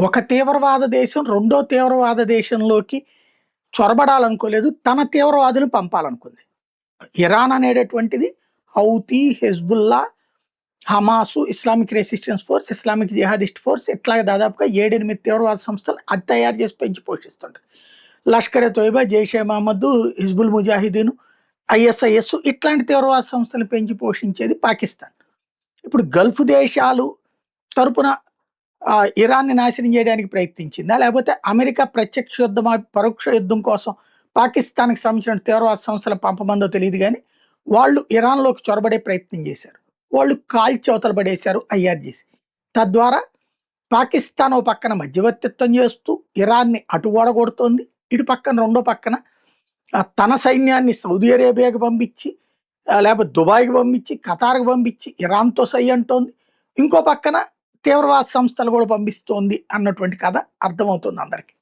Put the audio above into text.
ఒక తీవ్రవాద దేశం రెండో తీవ్రవాద దేశంలోకి చొరబడాలనుకోలేదు. తన తీవ్రవాదులు పంపాలనుకుంది. ఇరాన్ అనేటటువంటిది Houthi, Hezbollah, Hamas, Islamic resistance force, Islamic jihadist force ఇట్లాగే దాదాపుగా 7, 8 తీవ్రవాద సంస్థలు అది తయారు చేసి పెంచి పోషిస్తుంటది. లష్కర్ ఎ తోయిబా, జైషే మహమ్మద్, హిజ్బుల్ ముజాహిదీన్, ఐఎస్ఐఎస్ ఇట్లాంటి తీవ్రవాద సంస్థలు పెంచి పోషించేది పాకిస్తాన్. ఇప్పుడు గల్ఫ్ దేశాలు తరపున ఇరాన్ని నాశనం చేయడానికి ప్రయత్నించిందా? లేకపోతే అమెరికా ప్రత్యక్ష యుద్ధం, పరోక్ష యుద్ధం కోసం పాకిస్తాన్‌కి సంబంధించిన తీవ్రవాద సంస్థలను పంపమందో తెలీదు గానీ, వాళ్ళు ఇరాన్‌లోకి చొరబడే ప్రయత్నం చేశారు. వాళ్ళు కాల్చి అవతల పడేశారు ఐఆర్‌జీసీ. తద్వారా పాకిస్తాన్ ఓ పక్కన మధ్యవర్తిత్వం చేస్తూ ఇరాన్‌ని అటు ఓడగొడుతోంది. ఇటు పక్కన రెండో పక్కన తన సైన్యాన్ని సౌదీ అరేబియాకి పంపించి, లేకపోతే దుబాయ్‌కి పంపించి, ఖతార్‌కి పంపించి ఇరాన్‌తో సై అంటోంది. ఇంకో పక్కన తీవ్రవాద సంస్థలు కూడా పంపిస్తోంది అన్నటువంటి కథ అర్థమవుతుంది అందరికి.